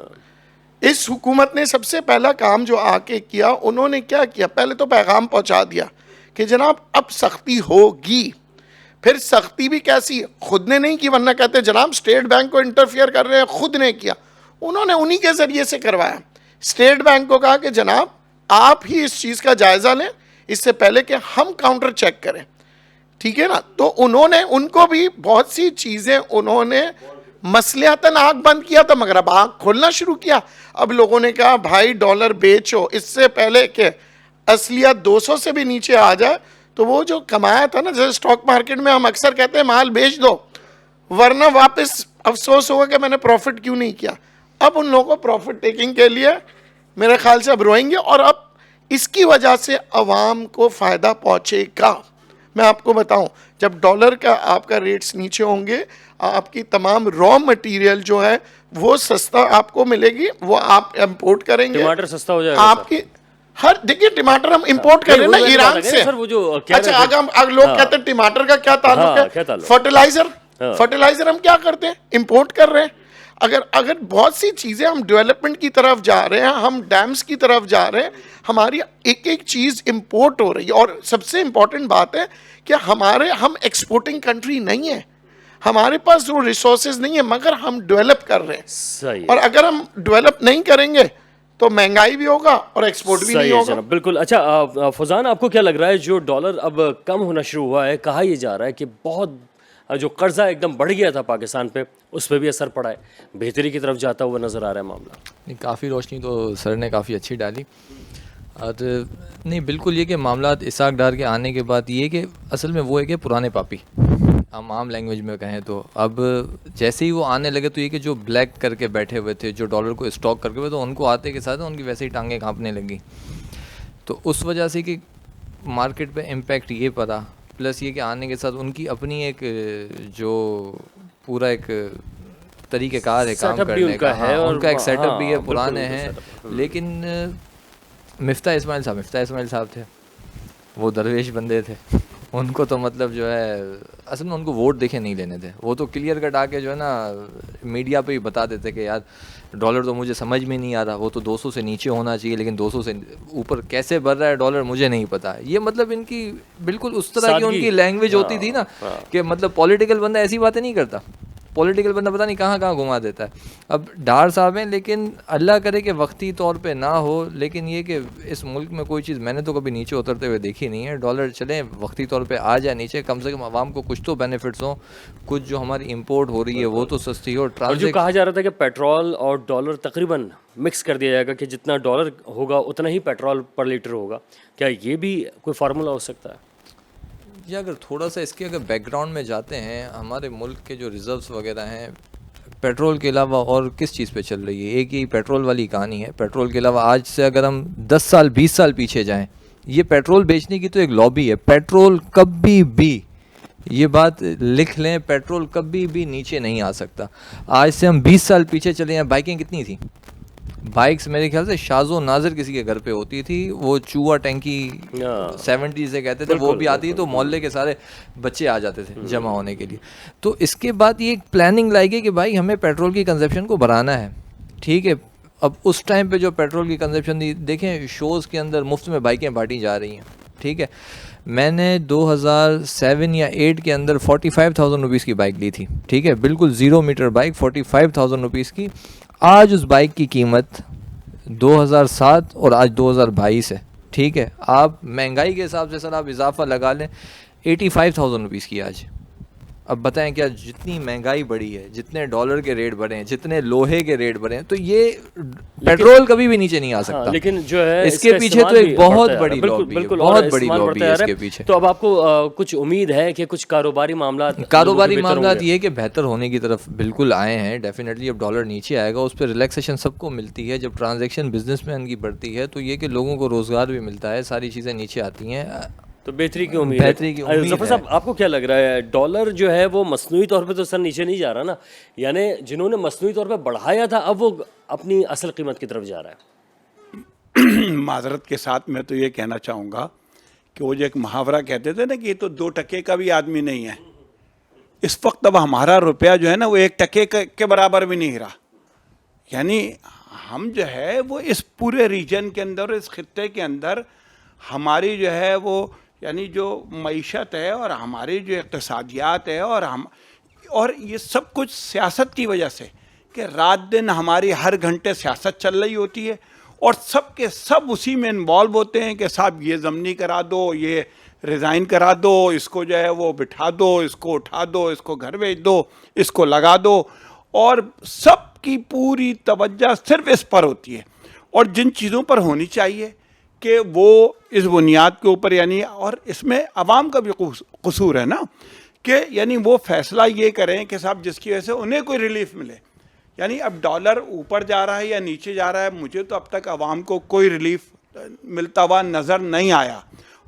اس حکومت نے سب سے پہلا کام جو آ کے کیا, انہوں نے کیا کیا, پہلے تو پیغام پہنچا دیا کہ جناب اب سختی ہوگی. پھر سختی بھی کیسی, خود نے نہیں کی, ورنہ کہتے جناب اسٹیٹ بینک کو انٹرفیئر کر رہے ہیں, خود نے کیا. انہوں نے انہی کے ذریعے سے کروایا. اسٹیٹ بینک کو کہا کہ جناب آپ ہی اس چیز کا جائزہ لیں اس سے پہلے کہ ہم کاؤنٹر چیک کریں, ٹھیک ہے نا. تو انہوں نے ان کو بھی بہت سی چیزیں انہوں نے مصلحتاً آنکھ بند کیا تھا, مگر اب آنکھ کھولنا شروع کیا. اب لوگوں نے کہا بھائی ڈالر بیچو اس سے پہلے کہ اصلیت 200 سے بھی نیچے آ جائے. تو وہ جو کمایا تھا نا, جیسے اسٹاک مارکیٹ میں ہم اکثر کہتے ہیں مال بیچ دو ورنہ واپس افسوس ہوگا کہ میں نے پروفٹ کیوں نہیں کیا. اب ان لوگوں کو پروفٹ ٹیکنگ کے لیے میرے خیال سے اب روئیں گے, اور اب اس کی وجہ سے عوام کو فائدہ پہنچے گا. میں آپ کو بتاؤں, جب ڈالر کا آپ کا ریٹس نیچے ہوں گے, آپ کی تمام را مٹیریل جو ہے وہ سستا آپ کو ملے گی, وہ آپ امپورٹ کریں گے, ٹماٹر سستا ہو جائے گا. آپ کی ہر دیکھیے ٹماٹر ہم امپورٹ کر رہے ہیں نا ایران سے. اچھا اگر لوگ کہتے ہیں ٹماٹر کا کیا تعلق ہے, فرٹیلائزر ہم کیا کرتے ہیں, امپورٹ کر رہے ہیں. اگر بہت سی چیزیں ہم ڈیولپمنٹ کی طرف جا رہے ہیں, ہم ڈیمز کی طرف جا رہے ہیں, ہماری ایک ایک چیز امپورٹ ہو رہی ہے. اور سب سے امپورٹنٹ بات ہے کہ ہم ایکسپورٹنگ کنٹری نہیں ہیں, ہمارے پاس وہ ریسورسز نہیں ہیں, مگر ہم ڈیولپ کر رہے ہیں. اور اگر ہم ڈیولپ نہیں کریں گے تو مہنگائی بھی ہوگا اور ایکسپورٹ بھی نہیں ہوگا. بالکل. اچھا فوزان, آپ کو کیا لگ رہا ہے جو ڈالر اب کم ہونا شروع ہوا ہے, کہا یہ جا رہا ہے کہ بہت جو قرضہ ایک دم بڑھ گیا تھا پاکستان پہ, اس پہ بھی اثر پڑا ہے, بہتری کی طرف جاتا ہوا نظر آ رہا ہے معاملہ؟ کافی روشنی تو سر نے کافی اچھی ڈالی. اور نہیں بالکل یہ کہ معاملات اسحاق ڈار کے آنے کے بعد یہ کہ اصل میں وہ ہے کہ پرانے پاپی, ہم عام لینگویج میں کہیں تو اب جیسے ہی وہ آنے لگے تو یہ کہ جو بلیک کر کے بیٹھے ہوئے تھے, جو ڈالر کو اسٹاک کر کے ہوئے, تو ان کو آتے کے ساتھ ان کی ویسے ہی ٹانگیں کانپنے لگی. تو اس وجہ سے کہ مارکیٹ پہ امپیکٹ یہ پڑا, پلس یہ کہ آنے کے ساتھ ان کی اپنی ایک جو پورا ایک طریقہ کار ہے کام کرنے کا, ان کا ایک سیٹ اپ بھی ہے, پرانے ہیں. لیکن مفتاح اسماعیل صاحب تھے, وہ درویش بندے تھے, ان کو تو مطلب جو ہے اصل میں ان کو ووٹ دیکھے نہیں لینے تھے. وہ تو کلیئر کٹ آ کے جو ہے نا میڈیا پہ ہی بتا دیتے کہ یار ڈالر تو مجھے سمجھ میں نہیں آ رہا, وہ تو 200 سے نیچے ہونا چاہیے, لیکن 200 سے اوپر کیسے بڑھ رہا ہے ڈالر مجھے نہیں پتا. یہ مطلب ان کی بالکل اس طرح کی ان کی لینگویج ہوتی تھی نا کہ مطلب پولیٹیکل بندہ ایسی باتیں نہیں کرتا, پولیٹیکل بندہ پتہ نہیں کہاں گھما دیتا ہے. اب ڈار صاحب ہیں, لیکن اللہ کرے کہ وقتی طور پہ نہ ہو, لیکن یہ کہ اس ملک میں کوئی چیز میں نے تو کبھی نیچے اترتے ہوئے دیکھی نہیں ہے. ڈالر چلیں وقتی طور پہ آ جائے نیچے, کم سے کم عوام کو کچھ تو بینیفٹس ہوں, کچھ جو ہماری امپورٹ ہو رہی ہے وہ تو سستی ہو. اور جو کہا جا رہا تھا کہ پیٹرول اور ڈالر تقریباً مکس کر دیا جائے گا کہ جتنا ڈالر ہوگا اتنا ہی پیٹرول پر لیٹر ہوگا, کیا یہ بھی کوئی فارمولا ہو سکتا ہے؟ یا اگر تھوڑا سا اس کے اگر بیک گراؤنڈ میں جاتے ہیں, ہمارے ملک کے جو ریزروس وغیرہ ہیں پیٹرول کے علاوہ اور کس چیز پہ چل رہی ہے, ایک یہ پیٹرول والی کہانی ہے. پیٹرول کے علاوہ آج سے اگر ہم 10 سال 20 سال پیچھے جائیں, یہ پیٹرول بیچنے کی تو ایک لابی ہے. پیٹرول کبھی بھی, یہ بات لکھ لیں, پیٹرول کبھی بھی نیچے نہیں آ سکتا. آج سے ہم 20 سال پیچھے چلے ہیں, بائکیں کتنی تھیں, بائکس میرے خیال سے شاز و ناظر کسی کے گھر پہ ہوتی تھی, وہ چوہا ٹینکی 70 سے کہتے تھے, وہ بھی آتی تھی تو محلے کے سارے بچے آ جاتے تھے جمع ہونے کے لیے. تو اس کے بعد یہ ایک پلاننگ لائی گئی کہ بھائی ہمیں پیٹرول کی کنزپشن کو بڑھانا ہے, ٹھیک ہے. اب اس ٹائم پہ جو پیٹرول کی کنزپشن تھی, دیکھیں شوز کے اندر مفت میں بائکیں بانٹی جا رہی ہیں, ٹھیک ہے. میں نے 2007 یا 8 کے اندر 45,000 روپیز کی بائک لی تھی, ٹھیک ہے, بالکل 0 میٹر بائک 45,000 روپیز کی. آج اس بائک کی قیمت 2007 اور آج 2022 ہے, ٹھیک ہے. آپ مہنگائی کے حساب سے سر آپ اضافہ لگا لیں 85,000 روپیز کی آج, اب بتائیں کیا جتنی مہنگائی بڑھی ہے, جتنے ڈالر کے ریٹ بڑھے ہیں, جتنے لوہے کے ریٹ بڑھے ہیں, تو یہ پیٹرول کبھی بھی نیچے نہیں آ سکتا. لیکن جو ہے اس کے پیچھے تو ایک بہت بڑی لابی ہے, بہت بڑی لابی ہے اس کے پیچھے. تو اب آپ کو کچھ امید ہے کہ کچھ کاروباری معاملات یہ کہ بہتر ہونے کی طرف بالکل آئے ہیں ڈیفینیٹلی. اب ڈالر نیچے آئے گا, اس پہ ریلیکسیشن سب کو ملتی ہے. جب ٹرانزیکشن بزنس مین کی بڑھتی ہے تو یہ کہ لوگوں کو روزگار بھی ملتا ہے, ساری چیزیں نیچے آتی ہیں, تو بہتری کی امید ہے. ظفر صاحب آپ کو کیا لگ رہا ہے, ڈالر جو ہے وہ مصنوعی طور پہ تو سر نیچے نہیں جا رہا نا, یعنی جنہوں نے مصنوعی طور پہ بڑھایا تھا اب وہ اپنی اصل قیمت کی طرف جا رہا ہے؟ معذرت کے ساتھ میں تو یہ کہنا چاہوں گا کہ وہ جو ایک محاورہ کہتے تھے نا کہ یہ تو 2 ٹکے کا بھی آدمی نہیں ہے, اس وقت اب ہمارا روپیہ جو ہے نا وہ 1 ٹکے کے برابر بھی نہیں رہا. یعنی ہم جو ہے وہ اس پورے ریجن کے اندر, اس خطے کے اندر ہماری جو ہے وہ یعنی جو معیشت ہے اور ہماری جو اقتصادیات ہے اور یہ سب کچھ سیاست کی وجہ سے کہ رات دن ہماری ہر گھنٹے سیاست چل رہی ہوتی ہے اور سب کے سب اسی میں انوالو ہوتے ہیں کہ صاحب یہ ضمنی کرا دو, یہ ریزائن کرا دو, اس کو جو ہے وہ بٹھا دو, اس کو اٹھا دو, اس کو گھر بھیج دو, اس کو لگا دو, اور سب کی پوری توجہ صرف اس پر ہوتی ہے. اور جن چیزوں پر ہونی چاہیے کہ وہ اس بنیاد کے اوپر یعنی, اور اس میں عوام کا بھی قصور ہے نا کہ یعنی وہ فیصلہ یہ کریں کہ صاحب جس کی وجہ سے انہیں کوئی ریلیف ملے. یعنی اب ڈالر اوپر جا رہا ہے یا نیچے جا رہا ہے, مجھے تو اب تک عوام کو کوئی ریلیف ملتا ہوا نظر نہیں آیا,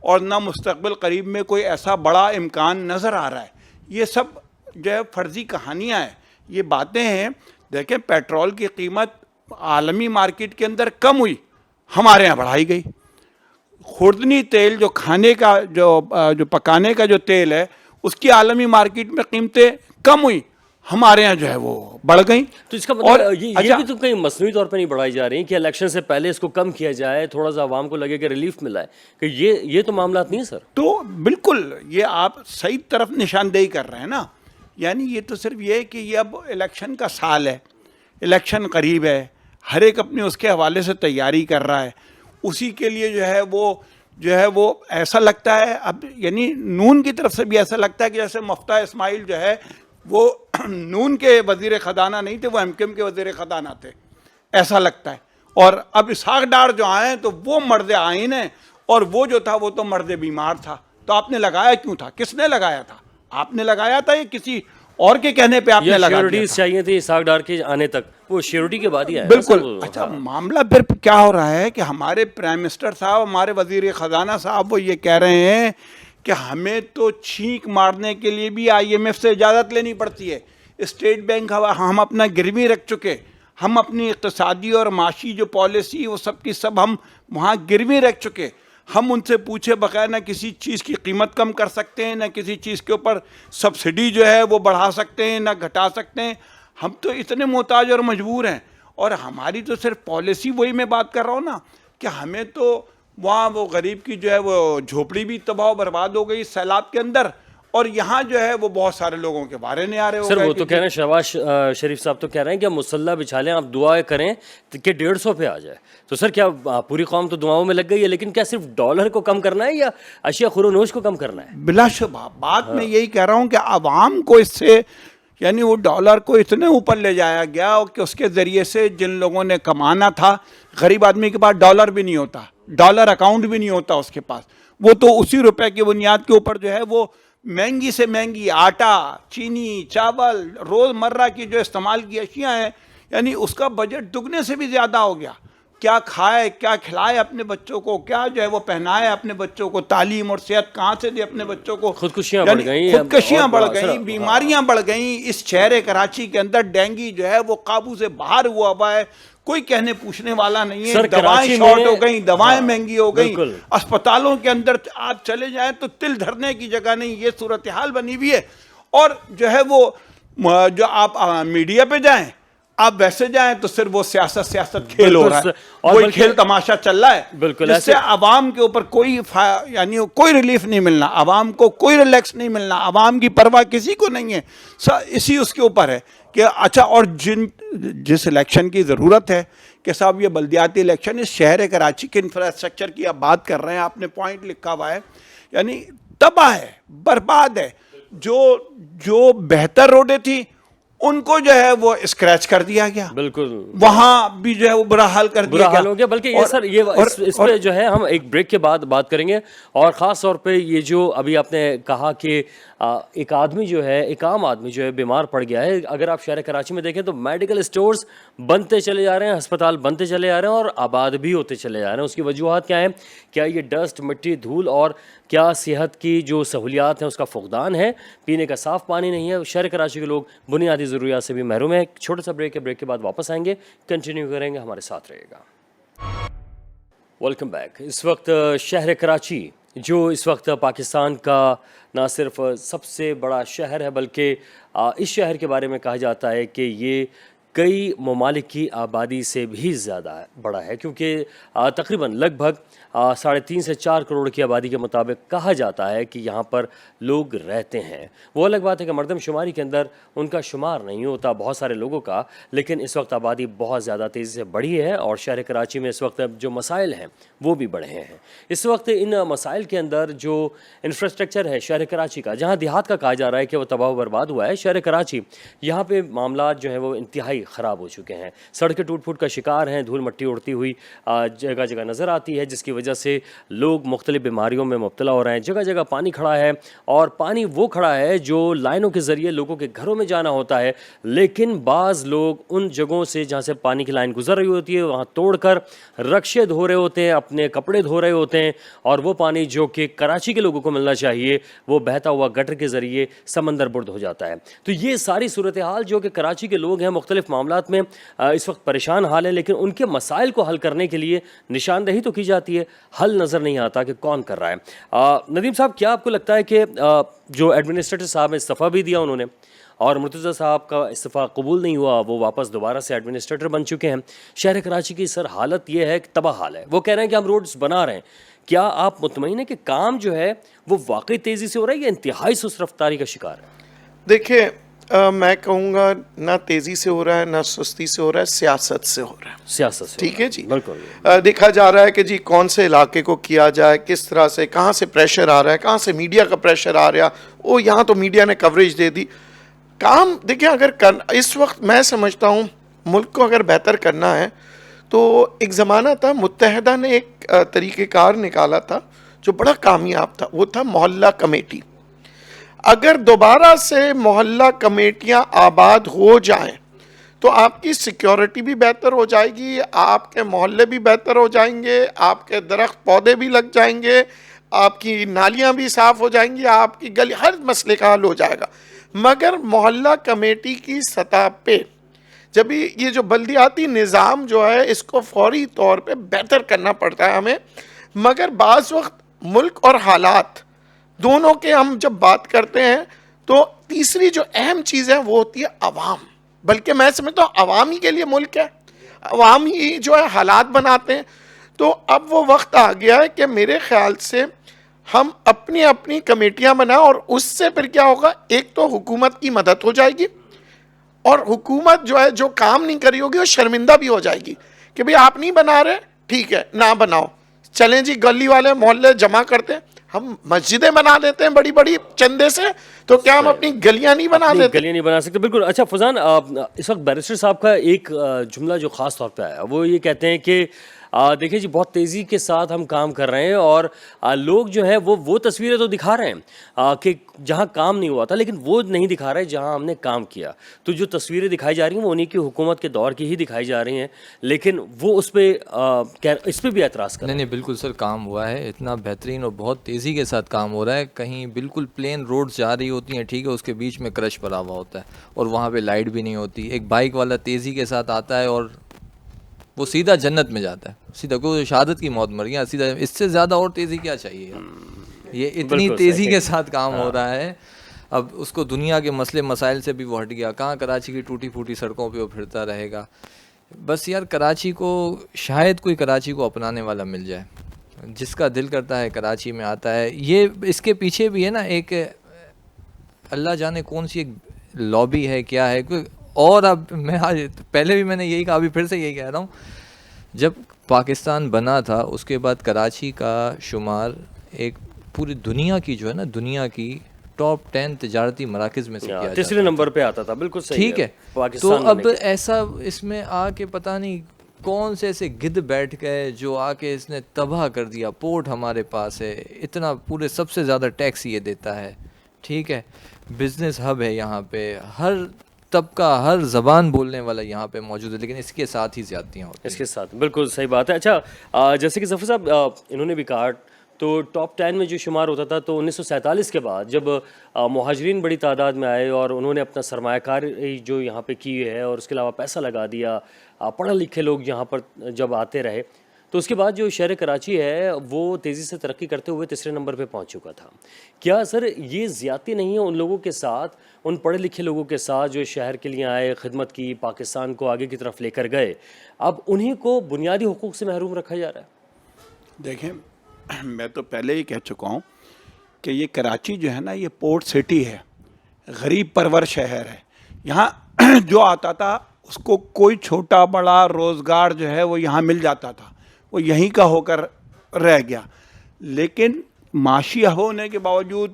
اور نہ مستقبل قریب میں کوئی ایسا بڑا امکان نظر آ رہا ہے. یہ سب جو ہے فرضی کہانیاں ہیں, یہ باتیں ہیں. دیکھیں پیٹرول کی قیمت عالمی مارکیٹ کے اندر کم ہوئی, ہمارے یہاں بڑھائی گئی. خوردنی تیل جو کھانے کا جو پکانے کا جو تیل ہے اس کی عالمی مارکیٹ میں قیمتیں کم ہوئی, ہمارے یہاں جو ہے وہ بڑھ گئیں. تو اس کا مطلب یہ بھی تو کہیں مصنوعی طور پہ نہیں بڑھائی جا رہی کہ الیکشن سے پہلے اس کو کم کیا جائے, تھوڑا سا عوام کو لگے کہ ریلیف ملا ہے, کہ یہ تو معاملات نہیں ہے سر. تو بالکل یہ آپ صحیح طرف نشاندہی کر رہے ہیں نا. یعنی یہ تو صرف یہ ہے کہ یہ اب الیکشن کا سال ہے, الیکشن قریب ہے, ہر ایک اپنے اس کے حوالے سے تیاری کر رہا ہے. اسی کے لیے جو ہے وہ ایسا لگتا ہے اب یعنی نون کی طرف سے بھی ایسا لگتا ہے کہ جیسے مفتاح اسماعیل جو ہے وہ نون کے وزیر خزانہ نہیں تھے, وہ ایم کیو ایم کے وزیر خزانہ تھے, ایسا لگتا ہے. اور اب اسحاق ڈار جو آئے ہیں تو وہ مرد آئین ہیں, اور وہ جو تھا وہ تو مرد بیمار تھا. تو آپ نے لگایا کیوں تھا, کس نے لگایا تھا, آپ نے لگایا تھا یا کسی اور کے کہنے پہ آپ نے لگا دیا تھا؟ شیورٹیز چاہیے تھی اسحاق ڈار کے آنے تک, وہ شیورٹی کے بعد ہی آیا. بالکل. اچھا معاملہ پھر کیا ہو رہا ہے کہ ہمارے پرائم منسٹر صاحب, ہمارے وزیر خزانہ صاحب وہ یہ کہہ رہے ہیں کہ ہمیں تو چھینک مارنے کے لیے بھی آئی ایم ایف سے اجازت لینی پڑتی ہے. اسٹیٹ بینک ہم اپنا گروی رکھ چکے, ہم اپنی اقتصادی اور معاشی جو پالیسی وہ سب کی سب ہم وہاں گروی رکھ چکے. ہم ان سے پوچھے بغیر نہ کسی چیز کی قیمت کم کر سکتے ہیں, نہ کسی چیز کے اوپر سبسڈی جو ہے وہ بڑھا سکتے ہیں, نہ گھٹا سکتے ہیں. ہم تو اتنے محتاج اور مجبور ہیں. اور ہماری تو صرف پالیسی, وہی میں بات کر رہا ہوں نا کہ ہمیں تو وہاں وہ غریب کی جو ہے وہ جھوپڑی بھی تباہ و برباد ہو گئی سیلاب کے اندر, اور یہاں جو ہے وہ بہت سارے لوگوں کے بارے نہیں آ رہے ہو سر. گئے. وہ تو کہہ رہے ہیں شہباز شریف صاحب تو کہہ رہے ہیں کہ مسلح بچھا لیں, آپ دعائیں کریں کہ 150 پہ آ جائے. تو سر کیا پوری قوم تو دعاؤں میں لگ گئی ہے, لیکن کیا صرف ڈالر کو کم کرنا ہے یا اشیاء خورونوش کو کم کرنا ہے؟ بلا شبہ بات میں یہی کہہ رہا ہوں کہ عوام کو اس سے یعنی وہ ڈالر کو اتنے اوپر لے جایا گیا کہ اس کے ذریعے سے جن لوگوں نے کمانا تھا, غریب آدمی کے پاس ڈالر بھی نہیں ہوتا, ڈالر اکاؤنٹ بھی نہیں ہوتا اس کے پاس. وہ تو اسی روپے کی بنیاد کے اوپر جو ہے وہ مہنگی سے مہنگی آٹا, چینی, چاول, روز مرہ کی جو استعمال کی اشیاء ہیں, یعنی اس کا بجٹ دگنے سے بھی زیادہ ہو گیا. کیا کھائے, کیا کھلائے اپنے بچوں کو, کیا جو ہے وہ پہنائے اپنے بچوں کو, تعلیم اور صحت کہاں سے دے اپنے بچوں کو. خودکشیاں بڑھ گئیں, خودکشیاں بڑھ گئیں, بیماریاں بڑھ گئیں. اس شہر کراچی کے اندر ڈینگی جو ہے وہ قابو سے باہر ہوا ہے, کوئی کہنے پوچھنے والا نہیں ہے. دوائیں شارٹ ہو گئیں, دوائیں مہنگی ہو گئیں, اسپتالوں کے اندر آپ چلے جائیں تو تل دھرنے کی جگہ نہیں, یہ صورتحال بنی ہوئی ہے. اور جو ہے وہ جو آپ میڈیا پہ جائیں, آپ ویسے جائیں تو صرف وہ سیاست کھیل ہو رہا ہے, وہی کھیل تماشا چل رہا ہے, جس سے عوام کے اوپر کوئی یعنی کوئی ریلیف نہیں ملنا, عوام کو کوئی ریلیکس نہیں ملنا, عوام کی پرواہ کسی کو نہیں ہے. اسی اس کے اوپر ہے کہ اچھا. اور جس الیکشن کی ضرورت ہے کہ صاحب یہ بلدیاتی الیکشن, اس شہر کراچی کے انفراسٹرکچر کی آپ بات کر رہے ہیں, آپ نے پوائنٹ لکھا ہوا ہے, یعنی تباہ ہے, برباد ہے. جو بہتر روڈیں تھیں ان کو جو ہے وہ اسکریچ کر دیا گیا, بالکل وہاں بھی جو ہے وہ برا حال کر دیا برا حال ہو گیا. بلکہ یہ سر یہ اس پہ جو ہے ہم ایک بریک کے بعد بات کریں گے, اور خاص طور پہ یہ جو ابھی آپ نے کہا کہ ایک آدمی جو ہے, ایک عام آدمی جو ہے بیمار پڑ گیا ہے. اگر آپ شہر کراچی میں دیکھیں تو میڈیکل اسٹورز بنتے چلے جا رہے ہیں, ہسپتال بنتے چلے جا رہے ہیں اور آباد بھی ہوتے چلے جا رہے ہیں. اس کی وجوہات کیا ہیں؟ کیا یہ ڈسٹ, مٹی, دھول اور کیا صحت کی جو سہولیات ہیں اس کا فقدان ہے؟ پینے کا صاف پانی نہیں ہے. شہر کراچی کے لوگ بنیادی ضروریات سے بھی محروم ہیں. چھوٹا سا بریک ہے, بریک کے بعد واپس آئیں گے, کنٹینیو کریں گے, ہمارے ساتھ رہے گا. Welcome back. اس وقت شہر کراچی جو اس وقت پاکستان کا نہ صرف سب سے بڑا شہر ہے بلکہ اس شہر کے بارے میں کہا جاتا ہے کہ یہ کئی ممالک کی آبادی سے بھی زیادہ بڑا ہے, کیونکہ تقریباً لگ بھگ 3.5 سے 4 کروڑ کی آبادی کے مطابق کہا جاتا ہے کہ یہاں پر لوگ رہتے ہیں. وہ الگ بات ہے کہ مردم شماری کے اندر ان کا شمار نہیں ہوتا بہت سارے لوگوں کا, لیکن اس وقت آبادی بہت زیادہ تیزی سے بڑھی ہے اور شہر کراچی میں اس وقت جو مسائل ہیں وہ بھی بڑھے ہیں. اس وقت ان مسائل کے اندر جو انفراسٹرکچر ہے شہر کراچی کا, جہاں دیہات کا کہا جا رہا ہے کہ وہ تباہ و برباد ہوا ہے, شہر کراچی یہاں پہ معاملات جو ہیں وہ انتہائی خراب ہو چکے ہیں. سڑکیں ٹوٹ پھوٹ کا شکار ہیں, دھول مٹی اڑتی ہوئی جگہ جگہ نظر آتی ہے, جس کی وجہ سے لوگ مختلف بیماریوں میں مبتلا ہو رہے ہیں. جگہ جگہ پانی کھڑا ہے, اور پانی وہ کھڑا ہے جو لائنوں کے ذریعے لوگوں کے گھروں میں جانا ہوتا ہے, لیکن بعض لوگ ان جگہوں سے جہاں سے پانی کی لائن گزر رہی ہوتی ہے وہاں توڑ کر رکشے دھو رہے ہوتے ہیں, اپنے کپڑے دھو رہے ہوتے ہیں, اور وہ پانی جو کہ کراچی کے لوگوں کو ملنا چاہیے وہ بہتا ہوا گٹر کے ذریعے سمندر برد ہو جاتا ہے. تو یہ ساری صورتحال جو کہ کراچی کے لوگ ہیں مختلف معاملات میں اس وقت پریشان حال ہے, لیکن ان کے مسائل کو حل کرنے کے لیے نشاندہی تو کی جاتی ہے, حل نظر نہیں آتا کہ کون کر رہا ہے. ندیم صاحب, کیا آپ کو لگتا ہے کہ جو ایڈمنسٹریٹر صاحب نے استعفیٰ بھی دیا انہوں نے, اور مرتضیٰ صاحب کا استعفیٰ قبول نہیں ہوا, وہ واپس دوبارہ سے ایڈمنسٹریٹر بن چکے ہیں, شہر کراچی کی سر حالت یہ ہے کہ تباہ حال ہے. وہ کہہ رہے ہیں کہ ہم روڈز بنا رہے ہیں, کیا آپ مطمئن ہیں کہ کام جو ہے وہ واقعی تیزی سے ہو رہا ہے یا انتہائی سست رفتاری کا شکار ہے؟ دیکھیں میں کہوں گا نہ تیزی سے ہو رہا ہے نہ سستی سے ہو رہا ہے, سیاست سے ہو رہا ہے. سیاست سے, ٹھیک ہے جی, بالکل دیکھا جا رہا ہے کہ جی کون سے علاقے کو کیا جائے, کس طرح سے, کہاں سے پریشر آ رہا ہے, کہاں سے میڈیا کا پریشر آ رہا ہے, وہ یہاں تو میڈیا نے کوریج دے دی. کام دیکھیں اگر اس وقت میں سمجھتا ہوں ملک کو اگر بہتر کرنا ہے تو ایک زمانہ تھا, متحدہ نے ایک طریقہ کار نکالا تھا جو بڑا کامیاب تھا, وہ تھا محلہ کمیٹی. اگر دوبارہ سے محلہ کمیٹیاں آباد ہو جائیں تو آپ کی سیکیورٹی بھی بہتر ہو جائے گی, آپ کے محلے بھی بہتر ہو جائیں گے, آپ کے درخت پودے بھی لگ جائیں گے, آپ کی نالیاں بھی صاف ہو جائیں گی, آپ کی گلی, ہر مسئلے کا حل ہو جائے گا. مگر محلہ کمیٹی کی سطح پہ جب یہ جو بلدیاتی نظام جو ہے اس کو فوری طور پہ بہتر کرنا پڑتا ہے ہمیں, مگر بعض وقت ملک اور حالات دونوں کے ہم جب بات کرتے ہیں تو تیسری جو اہم چیز ہے وہ ہوتی ہے عوام. بلکہ میں سمجھتا ہوں عوام ہی کے لیے ملک ہے, عوام ہی جو ہے حالات بناتے ہیں. تو اب وہ وقت آ گیا ہے کہ میرے خیال سے ہم اپنی اپنی کمیٹیاں بنائیں, اور اس سے پھر کیا ہوگا, ایک تو حکومت کی مدد ہو جائے گی, اور حکومت جو ہے جو کام نہیں کری ہوگی وہ شرمندہ بھی ہو جائے گی کہ بھئی آپ نہیں بنا رہے, ٹھیک ہے نہ بناؤ, چلیں جی گلی والے محلے جمع کرتے ہیں, ہم مسجدیں بنا دیتے ہیں بڑی بڑی چندے سے, تو کیا ہم اپنی گلیاں نہیں بنا دیتے؟ گلیاں نہیں بنا سکتے, بالکل. اچھا فضان, اس وقت بیرسٹر صاحب کا ایک جملہ جو خاص طور پہ آیا وہ یہ کہتے ہیں کہ دیکھیں جی بہت تیزی کے ساتھ ہم کام کر رہے ہیں, اور لوگ جو ہیں وہ تصویریں تو دکھا رہے ہیں کہ جہاں کام نہیں ہوا تھا, لیکن وہ نہیں دکھا رہے جہاں ہم نے کام کیا. تو جو تصویریں دکھائی جا رہی ہیں وہ انہی کی حکومت کے دور کی ہی دکھائی جا رہی ہیں, لیکن وہ اس پہ بھی اعتراض کر رہے ہیں. نہیں بالکل سر, کام ہوا ہے اتنا بہترین اور بہت تیزی کے ساتھ کام ہو رہا ہے. کہیں بالکل پلین روڈ جا رہی ہوتی ہیں, ٹھیک ہے, اس کے بیچ میں کرش پڑا ہوا ہوتا ہے اور وہاں پہ لائٹ بھی نہیں ہوتی. ایک بائک والا تیزی کے ساتھ آتا ہے اور وہ سیدھا جنت میں جاتا ہے, سیدھا کوئی شہادت کی موت مر گیا سیدھا. اس سے زیادہ اور تیزی کیا چاہیے؟ یہ اتنی تیزی کے ساتھ کام ہو رہا ہے. اب اس کو دنیا کے مسئلے مسائل سے بھی وہ ہٹ گیا, کہاں کراچی کی ٹوٹی پھوٹی سڑکوں پہ وہ پھرتا رہے گا. بس یار کراچی کو شاید کوئی کراچی کو اپنانے والا مل جائے, جس کا دل کرتا ہے کراچی میں آتا ہے. یہ اس کے پیچھے بھی ہے نا ایک اللہ جانے کون سی ایک لابی ہے, کیا ہے. اور اب میں آج پہلے بھی میں نے یہی کہا, ابھی پھر سے یہی کہہ رہا ہوں, جب پاکستان بنا تھا اس کے بعد کراچی کا شمار ایک پوری دنیا کی جو ہے نا دنیا کی ٹاپ 10 تجارتی مراکز میں سے کیا جاتا تیسرے نمبر پہ آتا تھا. بالکل صحیح ٹھیک ہے. تو پاکستان اب ایسا اس میں آ کے پتہ نہیں کون سے ایسے گدھ بیٹھ گئے جو آ کے اس نے تباہ کر دیا. پورٹ ہمارے پاس ہے, اتنا پورے سب سے زیادہ ٹیکس یہ دیتا ہے, ٹھیک ہے, بزنس ہب ہے یہاں پہ, ہر طبقہ ہر زبان بولنے والا یہاں پہ موجود ہے, لیکن اس کے ساتھ ہی زیادتیاں ہوتی ہیں. اس کے ساتھ بالکل صحیح بات ہے. اچھا جیسے کہ ظفر صاحب انہوں نے بھی کہا تو ٹاپ 10 میں جو شمار ہوتا تھا تو 1947 کے بعد جب مہاجرین بڑی تعداد میں آئے اور انہوں نے اپنا سرمایہ کاری جو یہاں پہ کی ہے اور اس کے علاوہ پیسہ لگا دیا, پڑھے لکھے لوگ یہاں پر جب آتے رہے, تو اس کے بعد جو شہر کراچی ہے وہ تیزی سے ترقی کرتے ہوئے تیسرے نمبر پہ پہنچ چکا تھا. کیا سر یہ زیادتی نہیں ہے ان لوگوں کے ساتھ, ان پڑھے لکھے لوگوں کے ساتھ جو شہر کے لیے آئے, خدمت کی, پاکستان کو آگے کی طرف لے کر گئے, اب انہی کو بنیادی حقوق سے محروم رکھا جا رہا ہے؟ دیکھیں, میں تو پہلے ہی کہہ چکا ہوں کہ یہ کراچی جو ہے نا یہ پورٹ سٹی ہے, غریب پرور شہر ہے. یہاں جو آتا تھا اس کو کوئی چھوٹا بڑا روزگار جو ہے وہ یہاں مل جاتا تھا, وہ یہیں کا ہو کر رہ گیا. لیکن معاشی ہونے کے باوجود,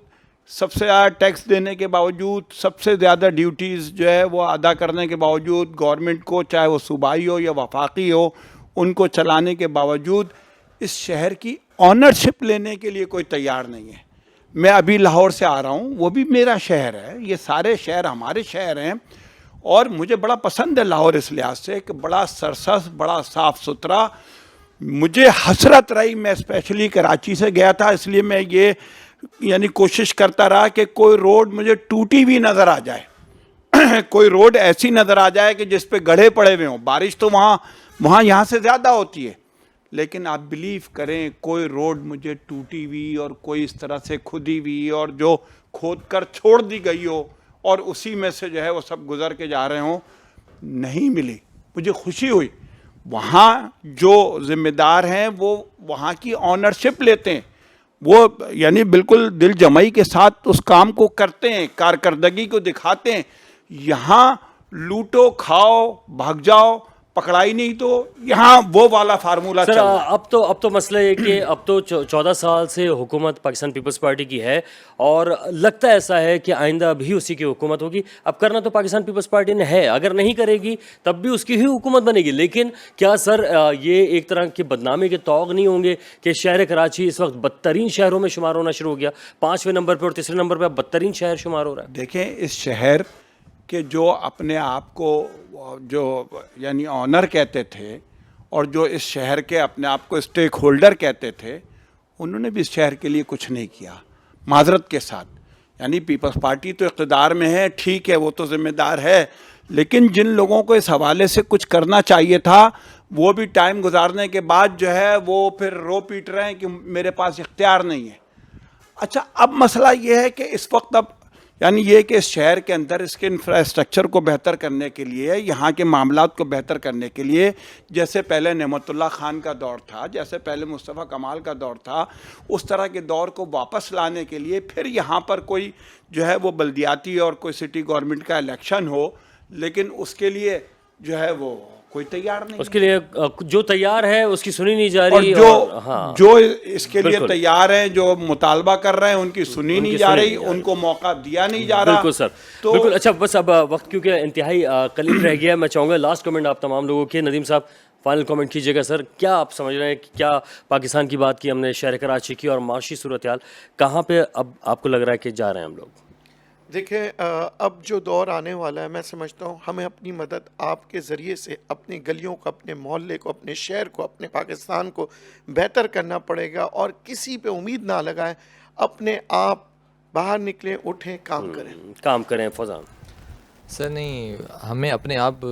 سب سے زیادہ ٹیکس دینے کے باوجود, سب سے زیادہ ڈیوٹیز جو ہے وہ ادا کرنے کے باوجود, گورنمنٹ کو چاہے وہ صوبائی ہو یا وفاقی ہو ان کو چلانے کے باوجود اس شہر کی آنرشپ لینے کے لیے کوئی تیار نہیں ہے. میں ابھی لاہور سے آ رہا ہوں, وہ بھی میرا شہر ہے, یہ سارے شہر ہمارے شہر ہیں, اور مجھے بڑا پسند ہے لاہور اس لحاظ سے کہ بڑا سرسبز, بڑا صاف ستھرا. مجھے حسرت رہی, میں اسپیشلی کراچی سے گیا تھا اس لیے میں یہ یعنی کوشش کرتا رہا کہ کوئی روڈ مجھے ٹوٹی ہوئی نظر آ جائے, کوئی روڈ ایسی نظر آ جائے کہ جس پہ گڑھے پڑے ہوئے ہوں. بارش تو وہاں یہاں سے زیادہ ہوتی ہے, لیکن آپ بلیو کریں کوئی روڈ مجھے ٹوٹی ہوئی اور کوئی اس طرح سے کھدی ہوئی اور جو کھود کر چھوڑ دی گئی ہو اور اسی میں سے جو ہے وہ سب گزر کے جا رہے ہوں, نہیں ملی. مجھے خوشی ہوئی. وہاں جو ذمہ دار ہیں وہ وہاں کی آنرشپ لیتے ہیں, وہ یعنی بالکل دل جمعی کے ساتھ اس کام کو کرتے ہیں, کارکردگی کو دکھاتے ہیں. یہاں لوٹو کھاؤ بھاگ جاؤ, پکڑائی نہیں تو یہاں وہ والا فارمولا سر چل رہا ہے. اب تو مسئلہ یہ کہ اب تو 14 سال سے حکومت پاکستان پیپلز پارٹی کی ہے اور لگتا ایسا ہے کہ آئندہ بھی اسی کی حکومت ہوگی. اب کرنا تو پاکستان پیپلز پارٹی نے ہے, اگر نہیں کرے گی تب بھی اس کی ہی حکومت بنے گی. لیکن کیا سر یہ ایک طرح کی بدنامی کے توغ نہیں ہوں گے کہ شہر کراچی اس وقت بدترین شہروں میں شمار ہونا شروع ہو گیا, 5ویں نمبر پہ اور تیسرے نمبر پہ بدترین شہر شمار ہو رہا ہے؟ دیکھیں اس شہر کے جو اپنے آپ کو جو یعنی آنر کہتے تھے اور جو اس شہر کے اپنے آپ کو اسٹیک ہولڈر کہتے تھے, انہوں نے بھی اس شہر کے لیے کچھ نہیں کیا, معذرت کے ساتھ. یعنی پیپلز پارٹی تو اقتدار میں ہے, ٹھیک ہے, وہ تو ذمہ دار ہے, لیکن جن لوگوں کو اس حوالے سے کچھ کرنا چاہیے تھا وہ بھی ٹائم گزارنے کے بعد جو ہے وہ پھر رو پیٹ رہے ہیں کہ میرے پاس اختیار نہیں ہے. اچھا, اب مسئلہ یہ ہے کہ اس وقت اب یعنی یہ کہ اس شہر کے اندر اس کے انفراسٹرکچر کو بہتر کرنے کے لیے, یہاں کے معاملات کو بہتر کرنے کے لیے, جیسے پہلے نعمت اللہ خان کا دور تھا, جیسے پہلے مصطفیٰ کمال کا دور تھا, اس طرح کے دور کو واپس لانے کے لیے پھر یہاں پر کوئی جو ہے وہ بلدیاتی اور کوئی سٹی گورنمنٹ کا الیکشن ہو, لیکن اس کے لیے جو ہے وہ کوئی تیار نہیں. اس کے لیے جو تیار ہے اس کی سنی نہیں جا اور رہی, جو اس کے لیے تیار ہیں, جو مطالبہ کر رہے ہیں, ان کی سنی نہیں جا رہی, ان کو موقع دیا نہیں جا رہا. بالکل سر, بالکل. اچھا بس اب وقت کیونکہ انتہائی قلیل رہ گیا ہے, میں چاہوں گا لاسٹ کمنٹ آپ تمام لوگوں کے. ندیم صاحب فائنل کمنٹ کیجیے گا. سر کیا آپ سمجھ رہے ہیں کہ کیا پاکستان کی بات کی ہم نے, شہر کراچی کی, اور معاشی صورتحال کہاں پہ اب آپ کو لگ رہا ہے کہ جا رہے ہیں ہم لوگ؟ دیکھیں اب جو دور آنے والا ہے, میں سمجھتا ہوں ہمیں اپنی مدد آپ کے ذریعے سے اپنی گلیوں کو, اپنے محلے کو, اپنے شہر کو, اپنے پاکستان کو بہتر کرنا پڑے گا, اور کسی پہ امید نہ لگائیں, اپنے آپ باہر نکلیں, اٹھیں, کام کریں. فضان سر نہیں, ہمیں اپنے آپ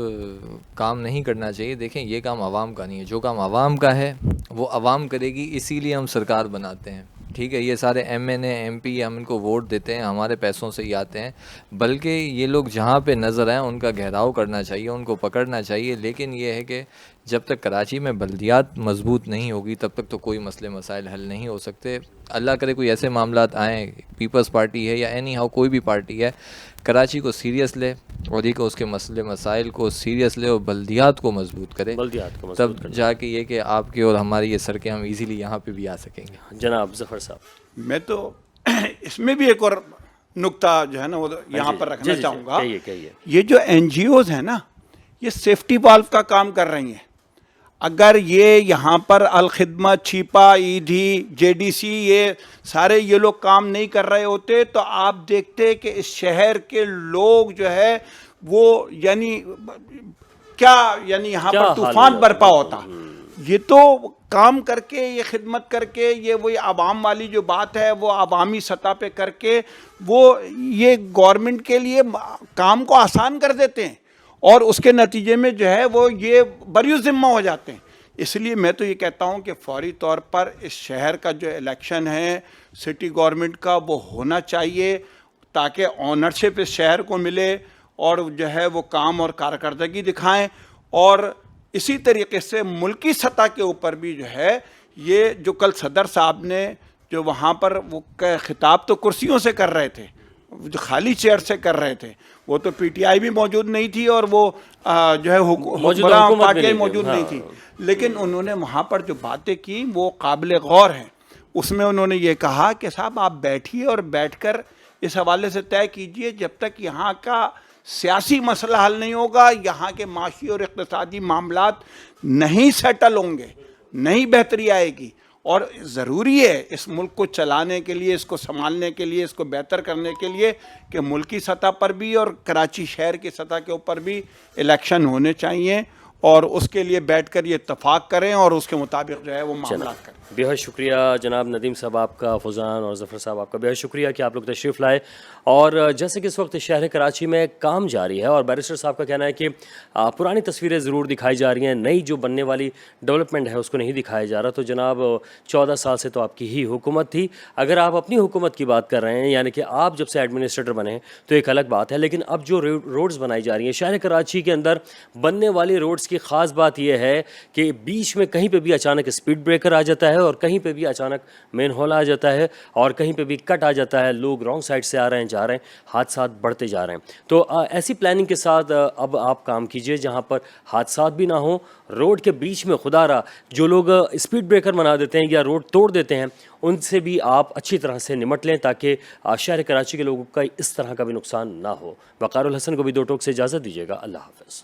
کام نہیں کرنا چاہیے. دیکھیں یہ کام عوام کا نہیں ہے, جو کام عوام کا ہے وہ عوام کرے گی, اسی لیے ہم سرکار بناتے ہیں. ٹھیک ہے, یہ سارے M N A M P ہم ان کو ووٹ دیتے ہیں, ہمارے پیسوں سے ہی آتے ہیں. بلکہ یہ لوگ جہاں پہ نظر آئیں ان کا گھیراؤ کرنا چاہیے, ان کو پکڑنا چاہیے. لیکن یہ ہے کہ جب تک کراچی میں بلدیات مضبوط نہیں ہوگی تب تک تو کوئی مسئلے مسائل حل نہیں ہو سکتے. اللہ کرے کوئی ایسے معاملات آئیں, پیپلز پارٹی ہے یا اینی ہاؤ کوئی بھی پارٹی ہے, کراچی کو سیریس لے اور یہ کہ اس کے مسئلے مسائل کو سیریس لے اور بلدیات کو مضبوط کرے, تب جا کے یہ کہ آپ کے اور ہماری یہ سڑکیں ہم ایزیلی یہاں پہ بھی آ سکیں گے. جناب ظفر صاحب. میں تو اس میں بھی ایک اور نقطہ جو ہے نا وہ یہاں پر رکھنا جی، چاہوں گا. کہیے. یہ جو این جی اوز ہیں نا یہ سیفٹی والو کا کام کر رہی ہیں. اگر یہ یہاں پر Alkhidmat, Chhipa, Edhi, J D C یہ سارے یہ لوگ کام نہیں کر رہے ہوتے تو آپ دیکھتے کہ اس شہر کے لوگ جو ہے وہ یعنی کیا یعنی یہاں پر طوفان برپا ہوتا. یہ تو کام کر کے، یہ خدمت کر کے، یہ وہی عوام والی جو بات ہے وہ عوامی سطح پہ کر کے وہ یہ گورنمنٹ کے لیے کام کو آسان کر دیتے ہیں اور اس کے نتیجے میں جو ہے وہ یہ بری ذمہ ہو جاتے ہیں. اس لیے میں تو یہ کہتا ہوں کہ فوری طور پر اس شہر کا جو الیکشن ہے سٹی گورنمنٹ کا وہ ہونا چاہیے تاکہ آنرشپ اس شہر کو ملے اور جو ہے وہ کام اور کارکردگی دکھائیں. اور اسی طریقے سے ملکی سطح کے اوپر بھی جو ہے یہ جو کل صدر صاحب نے جو وہاں پر وہ خطاب تو کرسیوں سے کر رہے تھے، جو خالی چیئر سے کر رہے تھے، وہ تو پی ٹی آئی بھی موجود نہیں تھی اور وہ جو ہے حکمراں پارٹیاں موجود نہیں تھی، لیکن انہوں نے وہاں پر جو باتیں کی وہ قابل غور ہیں. اس میں انہوں نے یہ کہا کہ صاحب آپ بیٹھیے اور بیٹھ کر اس حوالے سے طے کیجئے جب تک یہاں کا سیاسی مسئلہ حل نہیں ہوگا، یہاں کے معاشی اور اقتصادی معاملات نہیں سیٹل ہوں گے، نہیں بہتری آئے گی. اور ضروری ہے اس ملک کو چلانے کے لیے، اس کو سنبھالنے کے لیے، اس کو بہتر کرنے کے لیے کہ ملکی سطح پر بھی اور کراچی شہر کی سطح کے اوپر بھی الیکشن ہونے چاہیے اور اس کے لیے بیٹھ کر یہ اتفاق کریں اور اس کے مطابق جو ہے وہ معاملات کریں. بہت شکریہ جناب ندیم صاحب آپ کا، فوزان اور ظفر صاحب آپ کا بہت شکریہ کہ آپ لوگ تشریف لائے. اور جیسے کہ اس وقت شہر کراچی میں کام جاری ہے اور بیرسٹر صاحب کا کہنا ہے کہ پرانی تصویریں ضرور دکھائی جا رہی ہیں، نئی جو بننے والی ڈیولپمنٹ ہے اس کو نہیں دکھایا جا رہا. تو جناب 14 سال سے تو آپ کی ہی حکومت تھی، اگر آپ اپنی حکومت کی بات کر رہے ہیں یعنی کہ آپ جب سے ایڈمنسٹریٹر بنے ہیں تو ایک الگ بات ہے، لیکن اب جو روڈز بنائی جا رہی ہیں شہر کراچی کے اندر بننے والی روڈز کی خاص بات یہ ہے کہ بیچ میں کہیں پہ بھی اچانک اسپیڈ بریکر آ جاتا ہے اور کہیں پہ بھی اچانک مین ہول آ جاتا ہے اور کہیں پہ بھی کٹ آ جاتا ہے، لوگ رانگ سائڈ سے آ رہے ہیں جا رہے ہیں، حادثات بڑھتے جا رہے ہیں. تو ایسی پلاننگ کے ساتھ اب آپ کام کیجئے جہاں پر حادثات بھی نہ ہوں. روڈ کے بیچ میں خدا را جو لوگ اسپیڈ بریکر بنا دیتے ہیں یا روڈ توڑ دیتے ہیں ان سے بھی آپ اچھی طرح سے نمٹ لیں تاکہ شہر کراچی کے لوگوں کا اس طرح کا بھی نقصان نہ ہو. وقار الحسن کو بھی 2 ٹوک سے اجازت دیجیے گا. اللہ حافظ.